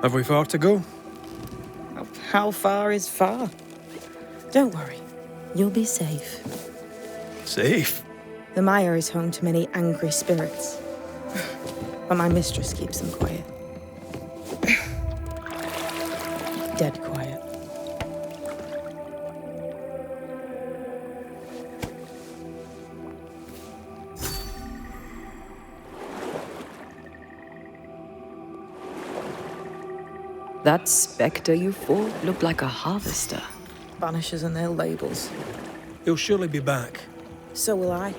Have we far to go? How far is far? Don't worry, you'll be safe. Safe? The mire is home to many angry spirits, but my mistress keeps them quiet. Dead quiet. That spectre you fought looked like a harvester. Banishers and their labels. He'll surely be back. So will I.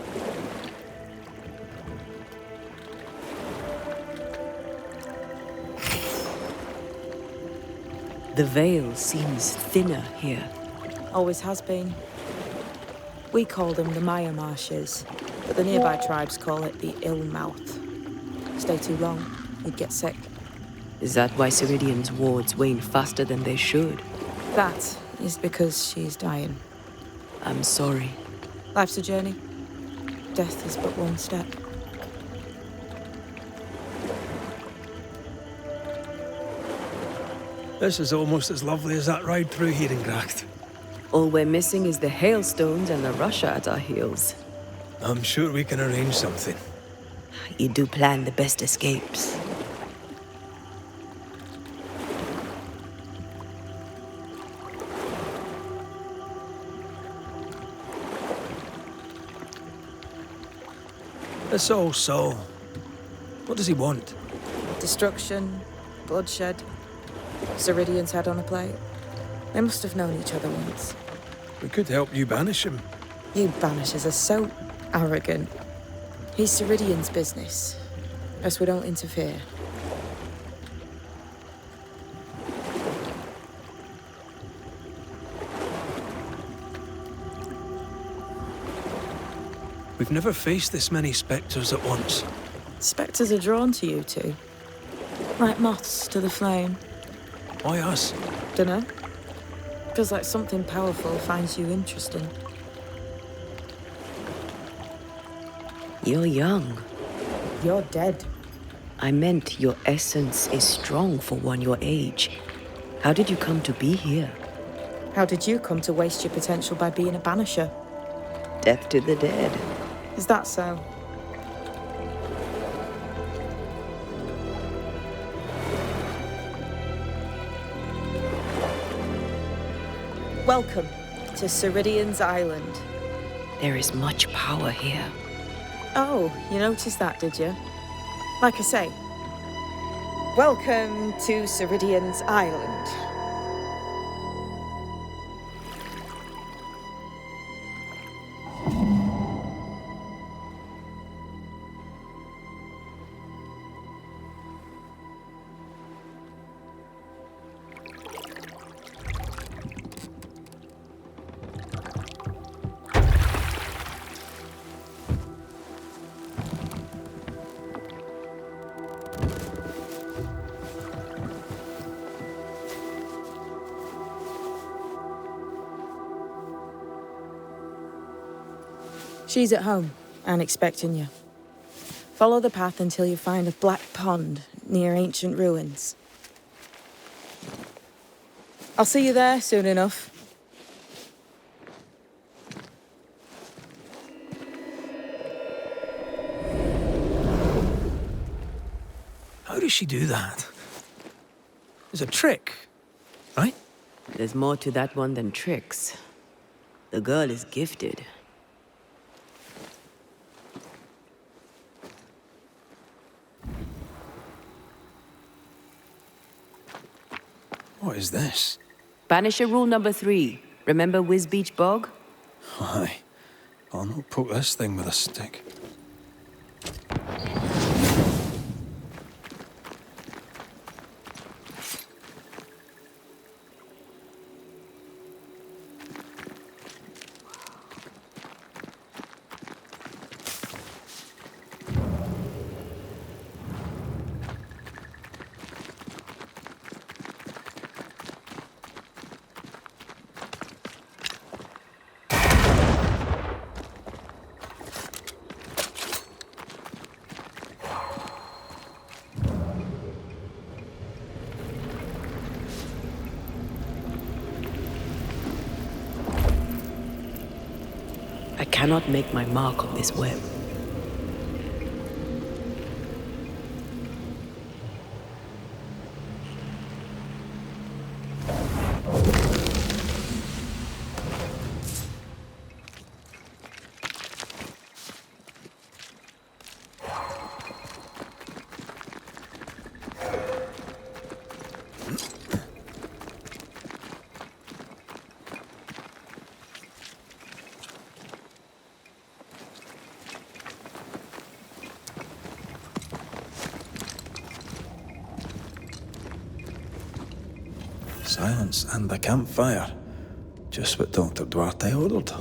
The veil seems thinner here. Always has been. We call them the Maya Marshes, but the nearby tribes call it the Ill Mouth. Stay too long, you'd get sick. Is that why Siridean's wards wane faster than they should? That is because she's dying. I'm sorry. Life's a journey. Death is but one step. This is almost as lovely as that ride through Herengracht. All we're missing is the hailstones and the Russia at our heels. I'm sure we can arrange something. You do plan the best escapes. It's all so. What does he want? Destruction, bloodshed. Siridean's head on a plate. They must have known each other once. We could help you banish him. You Banishers are so arrogant. He's Siridean's business. Best we don't interfere. We've never faced this many spectres at once. Spectres are drawn to you two. Like moths to the flame. Why us? Dunno. Feels like something powerful finds you interesting. You're young. You're dead. I meant your essence is strong for one your age. How did you come to be here? How did you come to waste your potential by being a banisher? Death to the dead. Is that so? Welcome to Siridean's Island. There is much power here. Oh, you noticed that, did you? Like I say, welcome to Siridean's Island. She's at home and expecting you. Follow the path until you find a black pond near ancient ruins. I'll see you there soon enough. How does she do that? It's a trick, right? There's more to that one than tricks. The girl is gifted. What is this? Banisher rule number 3. Remember Whiz Beach Bog? Aye. I'll not poke this thing with a stick. cannot make my mark on this web. Silence and the campfire. Just what Dr. Duarte ordered.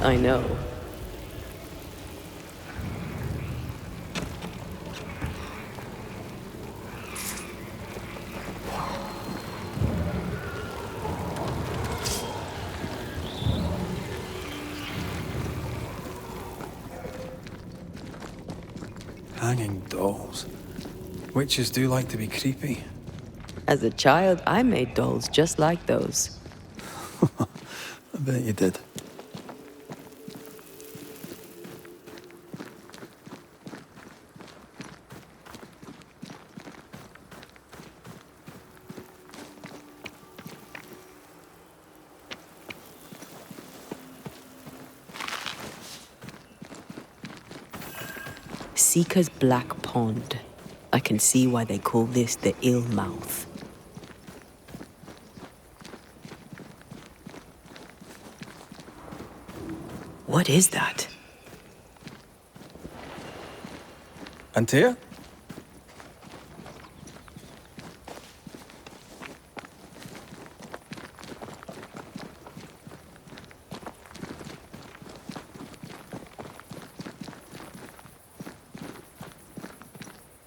I know. Hanging dolls. Witches do like to be creepy. As a child, I made dolls just like those. I bet you did. Seeker's Black Pond. I can see why they call this the Ill Mouth. What is that? Antea?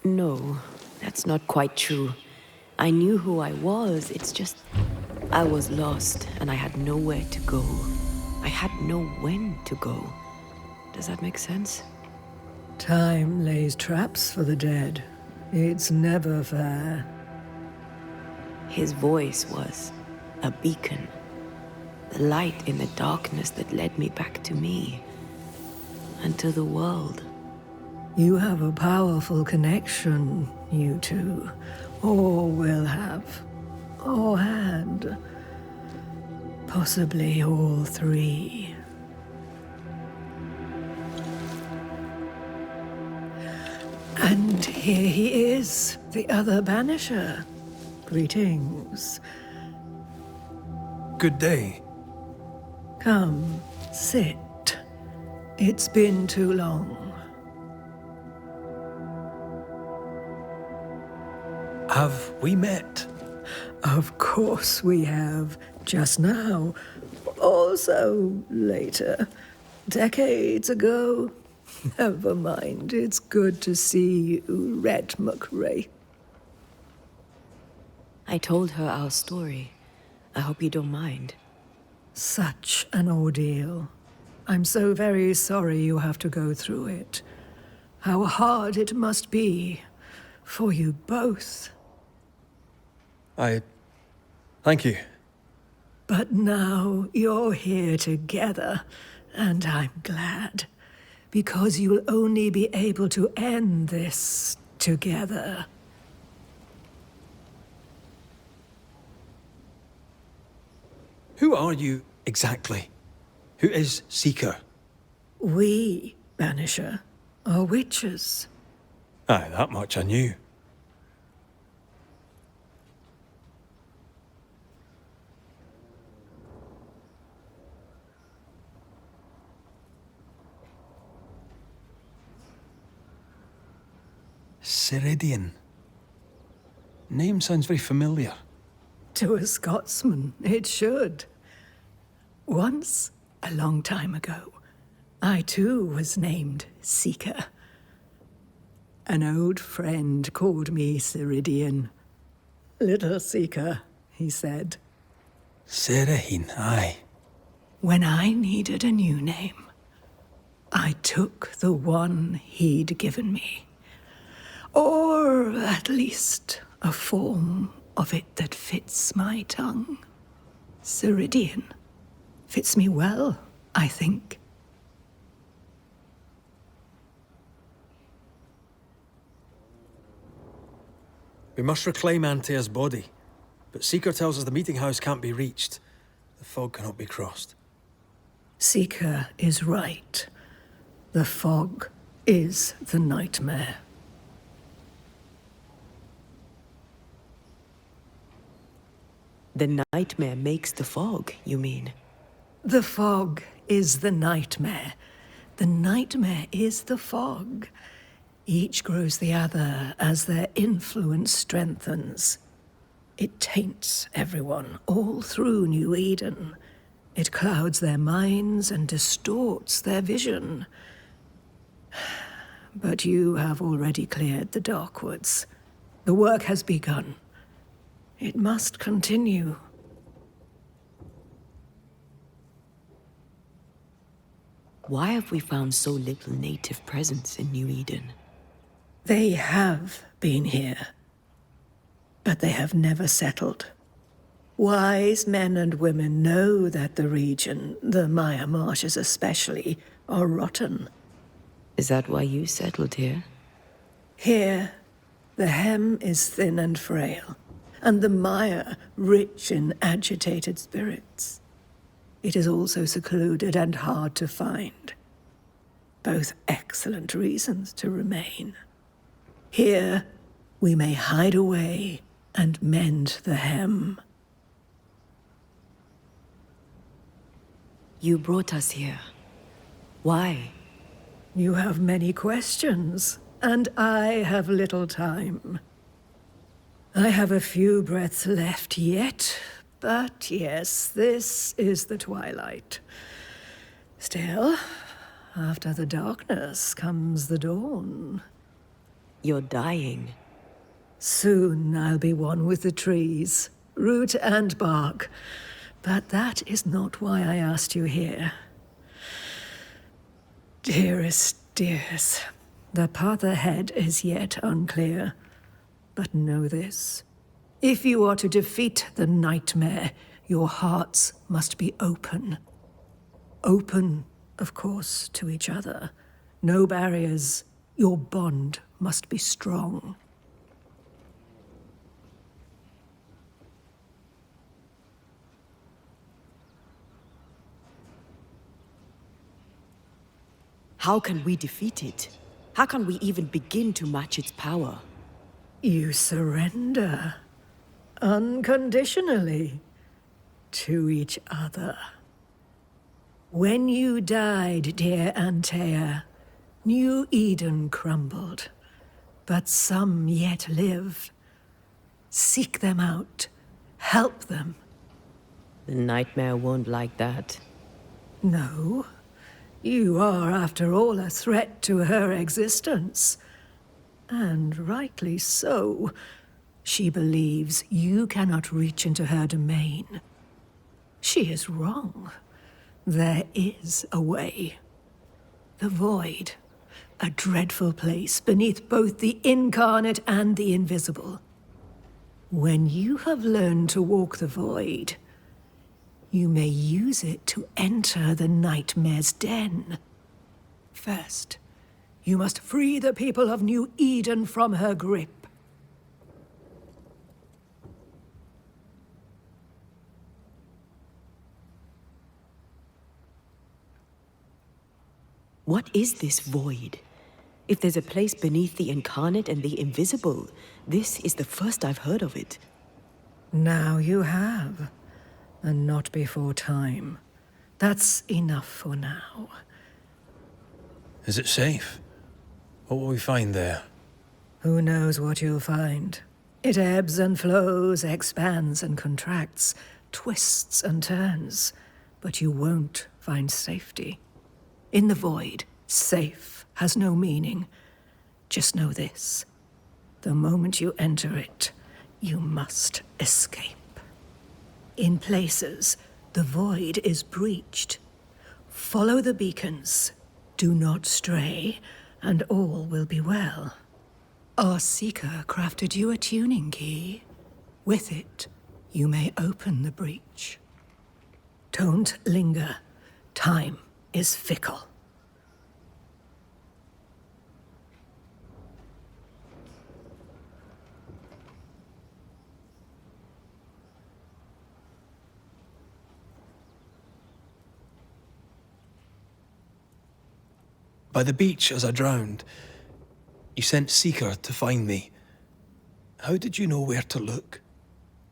No, that's not quite true. I knew who I was, it's just... I was lost, and I had nowhere to go. I had no when to go. Does that make sense? Time lays traps for the dead. It's never fair. His voice was a beacon. The light in the darkness that led me back to me. And to the world. You have a powerful connection, you two. Or will have. Or had. Possibly all three. And here he is, the other Banisher. Greetings. Good day. Come, sit. It's been too long. Have we met? Of course we have. Just now. Also later. Decades ago. Never mind. It's good to see you, Red McRae. I told her our story. I hope you don't mind. Such an ordeal. I'm so very sorry you have to go through it. how hard it must be for you both. Thank you. But now you're here together, and I'm glad. Because you'll only be able to end this together. Who are you exactly? Who is Seeker? We, Banisher, are witches. Aye, that much I knew. Siridean. Name sounds very familiar. To a Scotsman, it should. Once, a long time ago, I too was named Seeker. An old friend called me Siridean. Little Seeker, he said. Siridean, aye. When I needed a new name, I took the one he'd given me. Or at least a form of it that fits my tongue. Siridean fits me well, I think. We must reclaim Antea's body, but Seeker tells us the meeting house can't be reached. The fog cannot be crossed. Seeker is right. The fog is the nightmare. The nightmare makes the fog, you mean? The fog is the nightmare. The nightmare is the fog. Each grows the other as their influence strengthens. It taints everyone all through New Eden. It clouds their minds and distorts their vision. But you have already cleared the Darkwoods. The work has begun. It must continue. Why have we found so little native presence in New Eden? They have been here, but they have never settled. Wise men and women know that the region, the Maya Marshes especially, are rotten. Is that why you settled here? Here, the hem is thin and frail, and the mire rich in agitated spirits. It is also secluded and hard to find. Both excellent reasons to remain. Here, we may hide away and mend the hem. You brought us here. Why? You have many questions, and I have little time. I have a few breaths left yet, but yes, this is the twilight. Still, after the darkness comes the dawn. You're dying. Soon I'll be one with the trees, root and bark. But that is not why I asked you here. Dearest dears, the path ahead is yet unclear. But know this. If you are to defeat the nightmare, your hearts must be open. Open, of course, to each other. No barriers. Your bond must be strong. How can we defeat it? How can we even begin to match its power? You surrender. Unconditionally. To each other. When you died, dear Antea, New Eden crumbled. But some yet live. Seek them out. Help them. The nightmare won't like that. No. You are, after all, a threat to her existence. And rightly so. She believes you cannot reach into her domain. She is wrong. There is a way. The void. a dreadful place beneath both the incarnate and the invisible. When you have learned to walk the void, you may use it to enter the nightmare's den. First, you must free the people of New Eden from her grip. What is this void? If there's a place beneath the incarnate and the invisible, this is the first I've heard of it. Now you have, and not before time. That's enough for now. Is it safe? What will we find there? Who knows what you'll find? It ebbs and flows, expands and contracts, twists and turns, but you won't find safety. In the void, safe has no meaning. Just know this. The moment you enter it, you must escape. In places, the void is breached. Follow the beacons. Do not stray, and all will be well. Our Seeker crafted you a tuning key. With it, you may open the breach. Don't linger. Time is fickle. By the beach as I drowned, you sent Seeker to find me. How did you know where to look?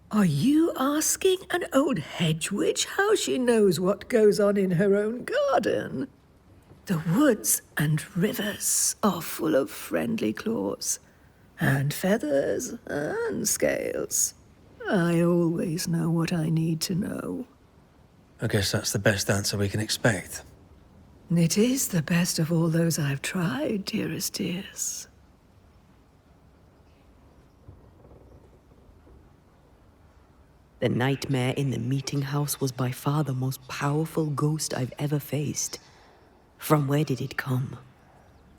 Are you asking an old hedge witch how she knows what goes on in her own garden? The woods and rivers are full of friendly claws, and feathers and scales. I always know what I need to know. I guess that's the best answer we can expect. It is the best of all those I've tried, dearest dears. The nightmare in the meeting house was by far the most powerful ghost I've ever faced. From where did it come?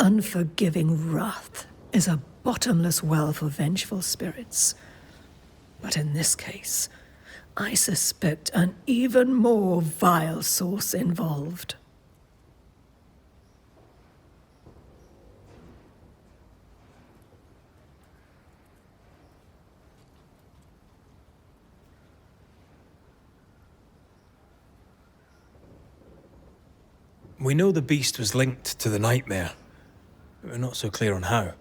Unforgiving wrath is a bottomless well for vengeful spirits. But in this case, I suspect an even more vile source involved. We know the beast was linked to the nightmare. We're not so clear on how.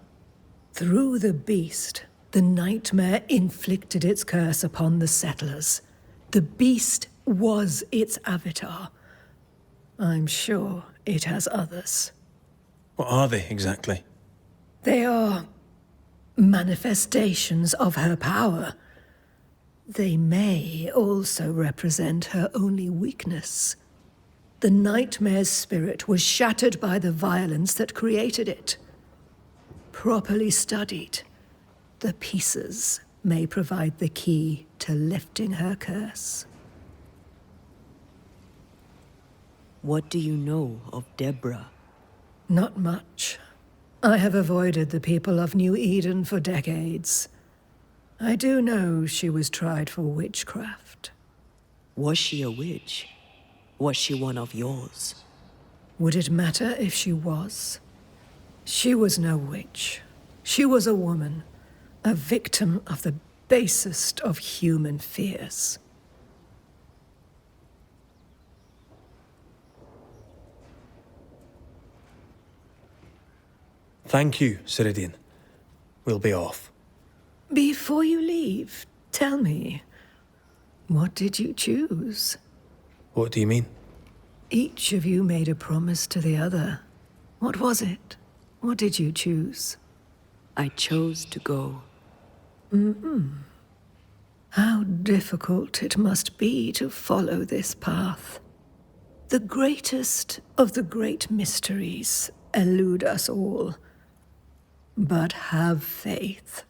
Through the beast, the nightmare inflicted its curse upon the settlers. The beast was its avatar. I'm sure it has others. What are they exactly? They are manifestations of her power. They may also represent her only weakness. The nightmare's spirit was shattered by the violence that created it. Properly studied, the pieces may provide the key to lifting her curse. What do you know of Deborah? Not much. I have avoided the people of New Eden for decades. I do know she was tried for witchcraft. Was she a witch? Was she one of yours? Would it matter if she was? She was no witch. She was a woman, a victim of the basest of human fears. Thank you, Siridean. We'll be off. Before you leave, tell me, what did you choose? What do you mean? Each of you made a promise to the other. What was it? What did you choose? I chose to go. How difficult it must be to follow this path. The greatest of the great mysteries elude us all. But have faith.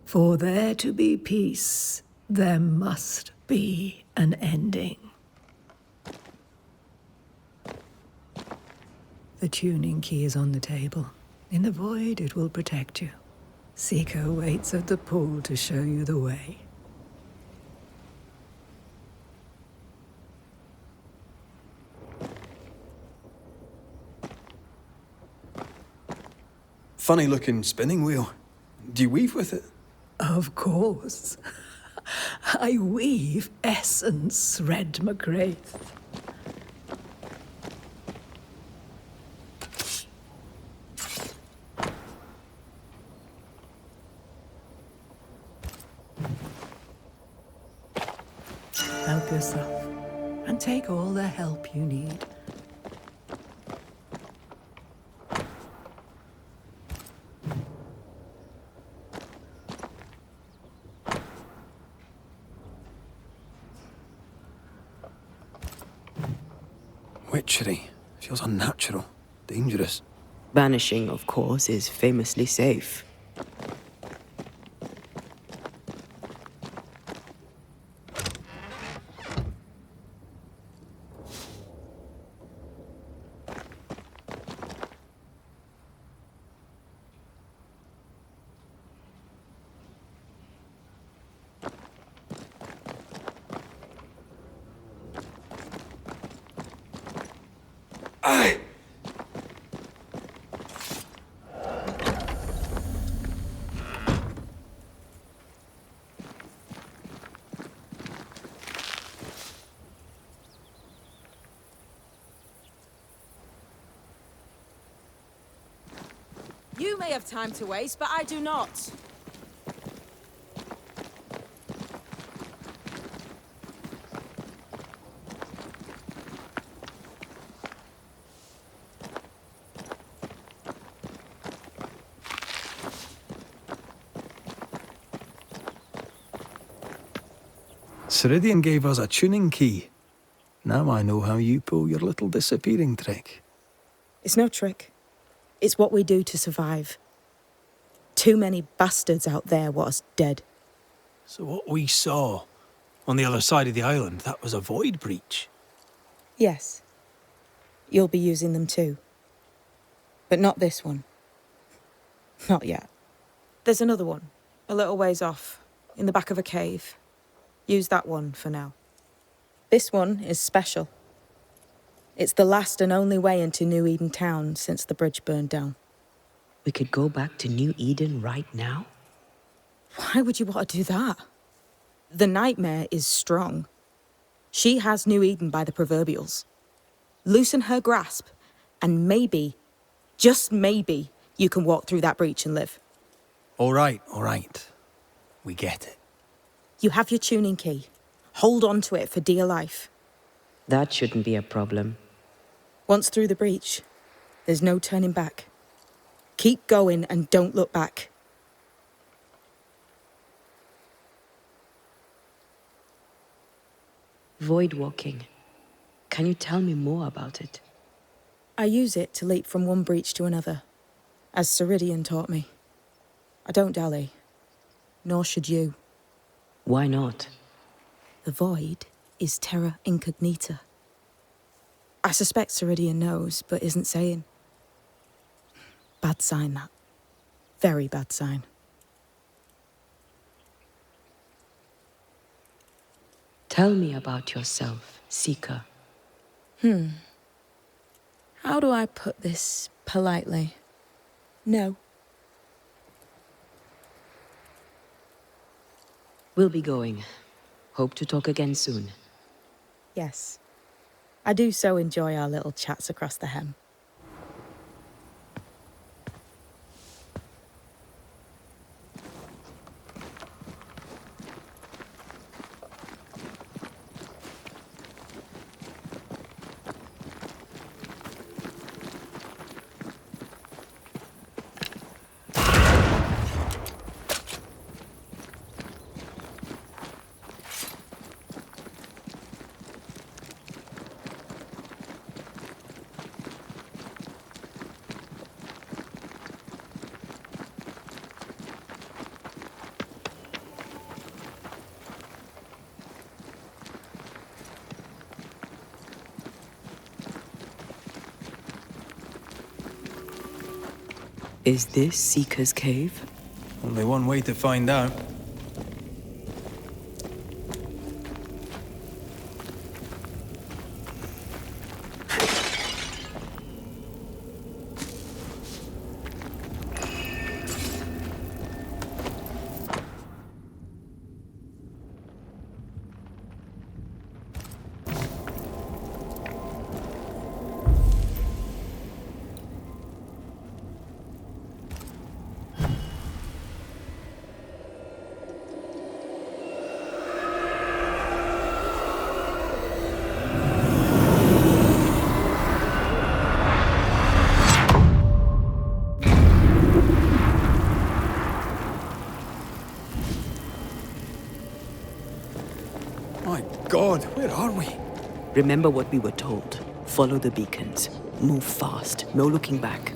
For there to be peace, there must be an ending. The tuning key is on the table. In the void, it will protect you. Seeker waits at the pool to show you the way. Funny looking spinning wheel. Do you weave with it? Of course. I weave essence, Red McGrath. Help yourself, and take all the help you need. Witchery. Feels unnatural. Dangerous. Banishing, of course, is famously safe. Aye! You may have time to waste, but I do not. Siridean gave us a tuning key. Now I know how you pull your little disappearing trick. It's no trick. It's what we do to survive. Too many bastards out there want us dead. So what we saw on the other side of the island, that was a void breach. Yes. You'll be using them too. But not this one. Not yet. There's another one, a little ways off, in the back of a cave. Use that one for now. This one is special. It's the last and only way into New Eden town since the bridge burned down. We could go back to New Eden right now? Why would you want to do that? The nightmare is strong. She has New Eden by the proverbials. Loosen her grasp, and maybe, just maybe, you can walk through that breach and live. All right. We get it. You have your tuning key. Hold on to it for dear life. That shouldn't be a problem. Once through the breach, there's no turning back. Keep going and don't look back. Void walking. Can you tell me more about it? I use it to leap from one breach to another, as Siridean taught me. I don't dally, nor should you. Why not? The void is terra incognita. I suspect Siridean knows, but isn't saying. Bad sign, that. Very bad sign. Tell me about yourself, Seeker. How do I put this politely? No. We'll be going. Hope to talk again soon. Yes. I do so enjoy our little chats across the hem. Is this Seeker's Cave? Only one way to find out. My God, where are we? Remember what we were told. Follow the beacons. Move fast. No looking back.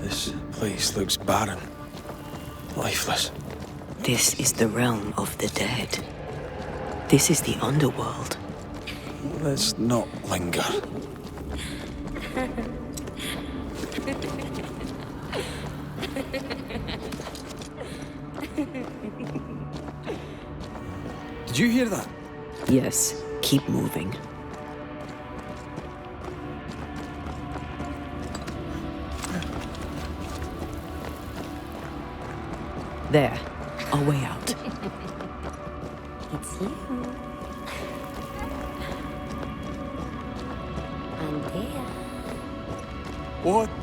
This place looks barren. Lifeless. This is the realm of the dead. This is the underworld. Let's not linger. Did you hear that? Yes, keep moving. There, our way out. It's you. I'm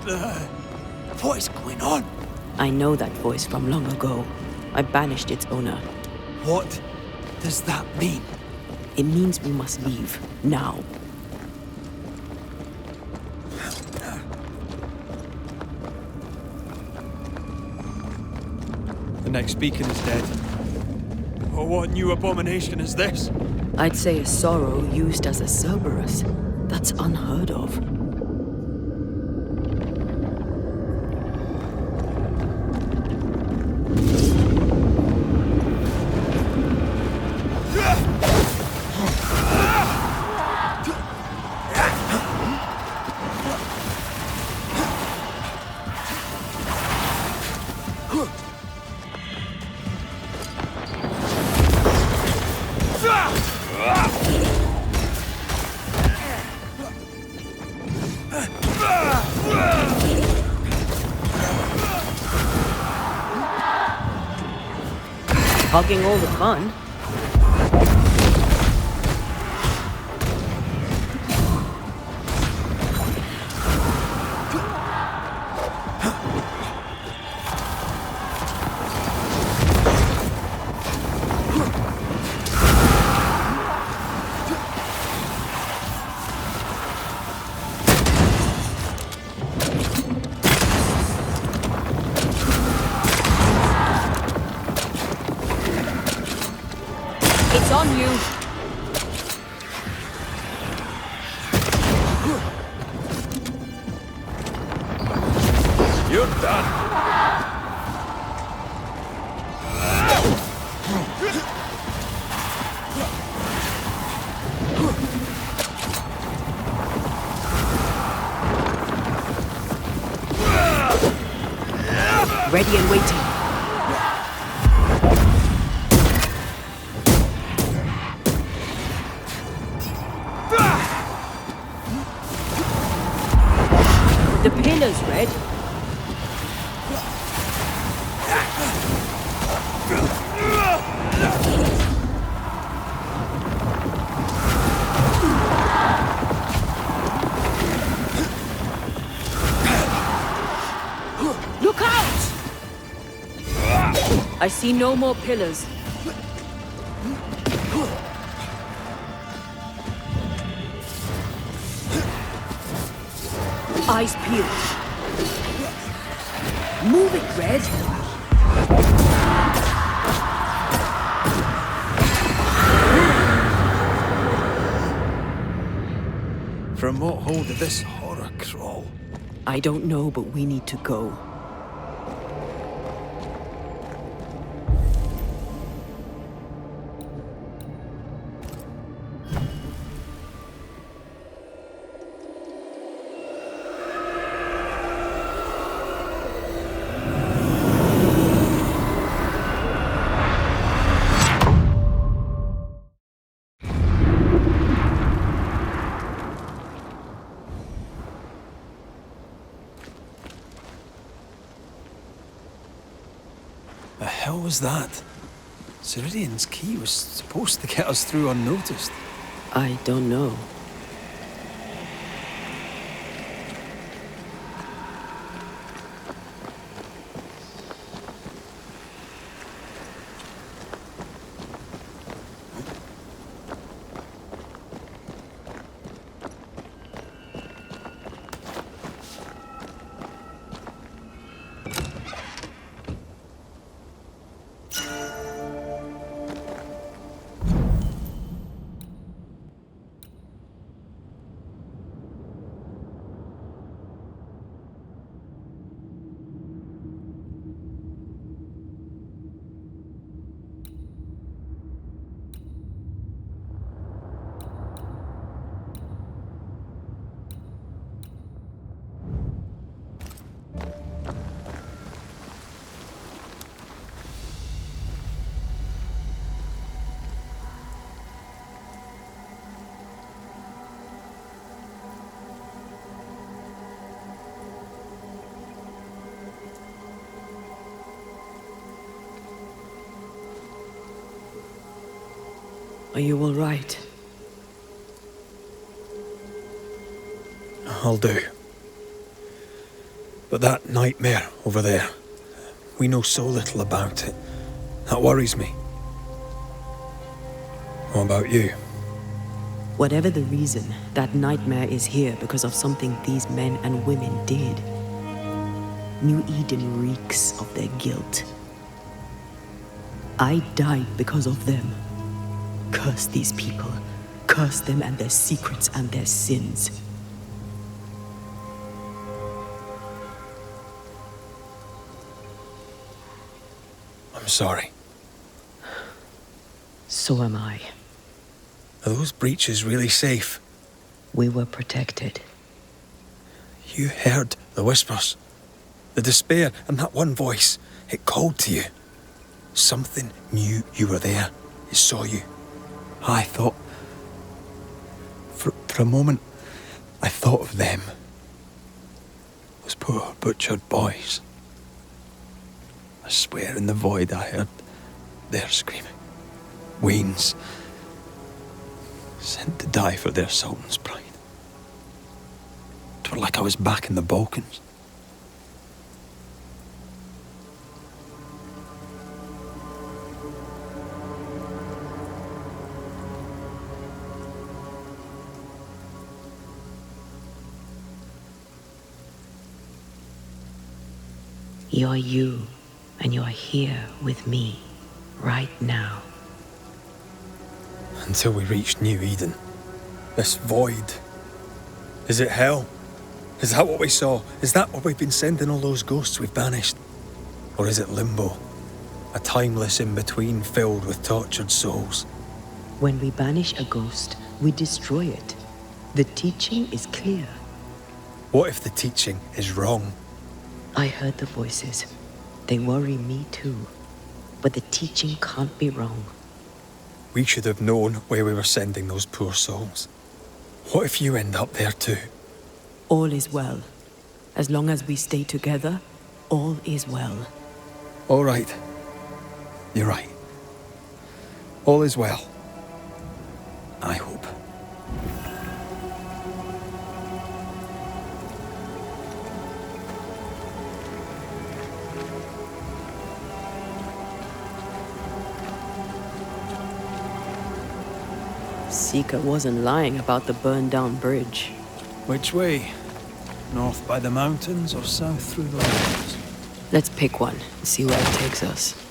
there. What is going on? I know that voice from long ago. I banished its owner. What does that mean? It means we must leave, now. The next beacon is dead. Oh, what new abomination is this? I'd say a sorrow used as a Cerberus. That's unheard of. Hogging all the fun. It's on you. You're done. Ready and waiting. The pillars, Red. Look out! I see no more pillars. Eyes peeled. Move it, Red. From what hole did this horror crawl? I don't know, but we need to go. was that? Siridean's key was supposed to get us through unnoticed. I don't know. Are you all right? I'll do. But that nightmare over there, we know so little about it. That worries me. What about you? Whatever the reason, that nightmare is here because of something these men and women did. New Eden reeks of their guilt. I died because of them. Curse these people. Curse them and their secrets and their sins. I'm sorry. So am I. Are those breaches really safe? We were protected. You heard the whispers, the despair, and that one voice. It called to you. Something knew you were there. It saw you. I thought... For a moment, I thought of them. Those poor butchered boys. I swear in the void I heard their screaming. Wains. Sent to die for their Sultan's pride. It was like I was back in the Balkans. You're you, and you're here with me, right now. Until we reach New Eden. This void. Is it hell? Is that what we saw? Is that what we've been sending all those ghosts we've banished? Or is it limbo? A timeless in-between filled with tortured souls? When we banish a ghost, we destroy it. The teaching is clear. What if the teaching is wrong? I heard the voices. They worry me too. But the teaching can't be wrong. We should have known where we were sending those poor souls. What if you end up there too? All is well. As long as we stay together, all is well. All right. You're right. All is well. I hope. Seeker wasn't lying about the burned-down bridge. Which way? North by the mountains or south through the lands? Let's pick one and see where it takes us.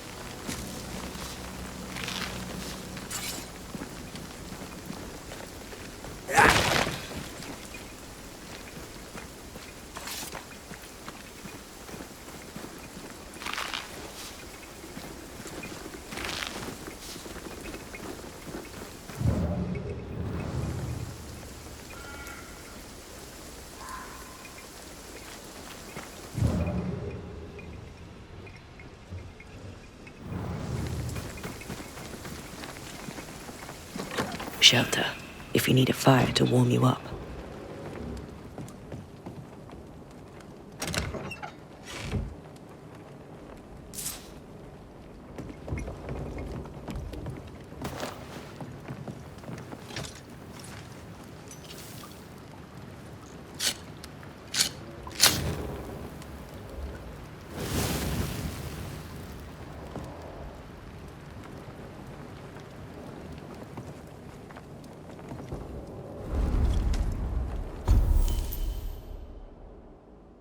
Shelter, if you need a fire to warm you up.